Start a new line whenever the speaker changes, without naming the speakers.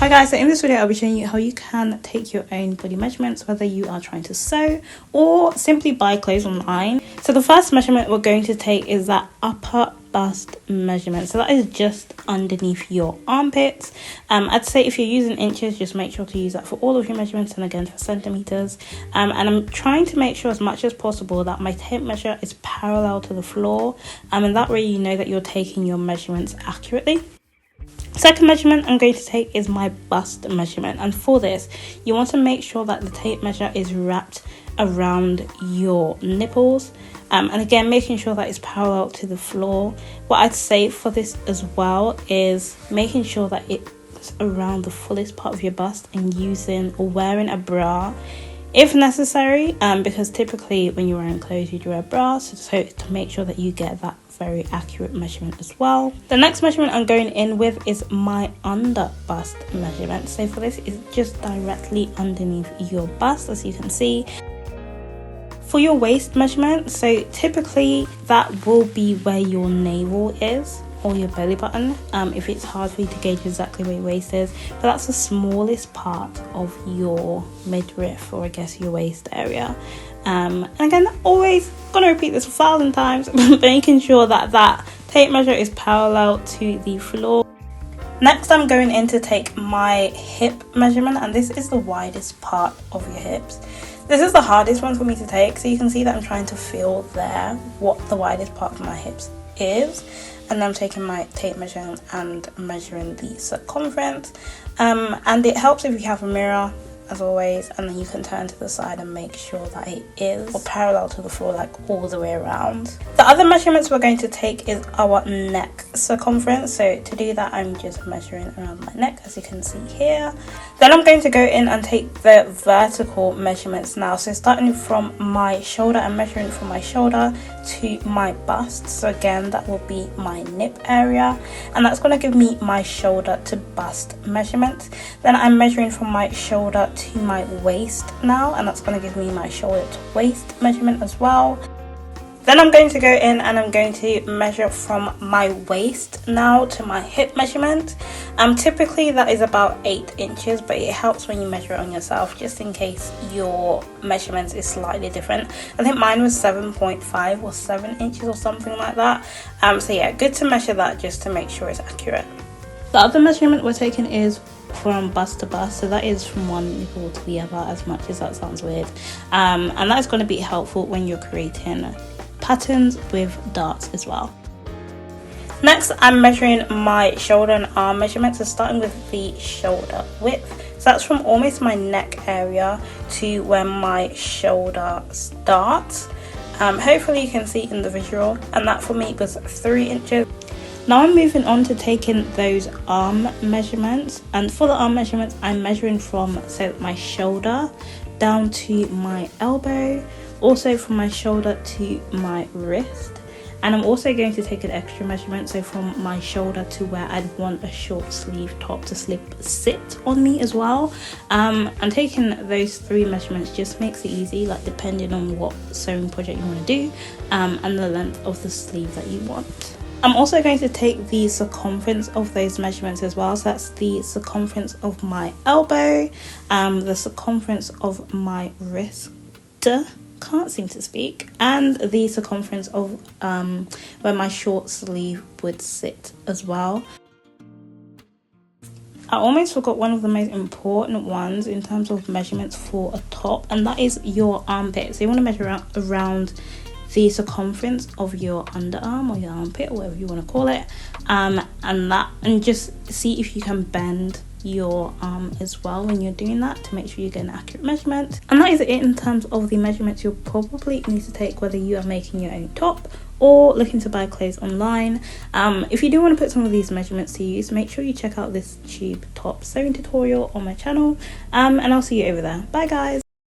Hi guys, so in this video I'll be showing you how you can take your own body measurements, whether you are trying to sew or simply buy clothes online. So the first measurement we're going to take is that upper bust measurement. So that is just underneath your armpits. I'd say if you're using inches, just make sure to use that for all of your measurements, and again for centimeters. And I'm trying to make sure as much as possible that my tape measure is parallel to the floor, and that way you know that you're taking your measurements accurately. Second measurement I'm going to take is my bust measurement, and for this you want to make sure that the tape measure is wrapped around your nipples, and again making sure that it's parallel to the floor. What I'd say for this as well is making sure that it's around the fullest part of your bust and using or wearing a bra if necessary, because typically when you're wearing clothes you do wear a bra, so to make sure that you get that very accurate measurement as well. The next measurement I'm going in with is my under bust measurement. So for this, it's just directly underneath your bust, as you can see. For your waist measurement, so typically that will be where your navel is or your belly button, if it's hard for you to gauge exactly where your waist is, but that's the smallest part of your midriff, or I guess your waist area. And again, always gonna repeat this 1,000 times, but making sure that that tape measure is parallel to the floor. Next, I'm going in to take my hip measurement, and this is the widest part of your hips. This is the hardest one for me to take, so you can see that I'm trying to feel there what the widest part of my hips is, and then I'm taking my tape measure and measuring the circumference. And it helps if you have a mirror, as always, and then you can turn to the side and make sure that it is parallel to the floor, like all the way around. The other measurements we're going to take is our neck circumference. So to do that, I'm just measuring around my neck, as you can see here. Then I'm going to go in and take the vertical measurements now. So starting from my shoulder and measuring from my shoulder to my bust. So again, that will be my nip area, and that's going to give me my shoulder to bust measurement. Then I'm measuring from my shoulder to my waist now, and that's going to give me my shoulder to waist measurement as well. Then I'm going to go in and I'm going to measure from my waist now to my hip measurement. Typically that is about 8 inches, but it helps when you measure it on yourself, just in case your measurements is slightly different. I think mine was 7.5 or 7 inches or something like that. So yeah, good to measure that just to make sure it's accurate. The other measurement we're taking is from bust to bust, so that is from one nipple to the other, as much as that sounds weird, and that's going to be helpful when you're creating patterns with darts as well. Next, I'm measuring my shoulder and arm measurements, so starting with the shoulder width. So that's from almost my neck area to where my shoulder starts. Hopefully you can see in the visual, and that for me was 3 inches. Now I'm moving on to taking those arm measurements, and for the arm measurements I'm measuring from my shoulder down to my elbow, also from my shoulder to my wrist, and I'm also going to take an extra measurement, so from my shoulder to where I'd want a short sleeve top to sit on me as well. And taking those 3 measurements just makes it easy, like depending on what sewing project you want to do, and the length of the sleeve that you want. I'm also going to take the circumference of those measurements as well. So that's the circumference of my elbow, the circumference of my wrist, can't seem to speak, and the circumference of where my short sleeve would sit as well. I almost forgot one of the most important ones in terms of measurements for a top, and that is your armpit. So you want to measure around the circumference of your underarm or your armpit, or whatever you want to call it, and just see if you can bend your arm as well when you're doing that, to make sure you get an accurate measurement. And that is it in terms of the measurements you'll probably need to take, whether you are making your own top or looking to buy clothes online. If you do want to put some of these measurements to use, make sure you check out this tube top sewing tutorial on my channel, and I'll see you over there. Bye guys.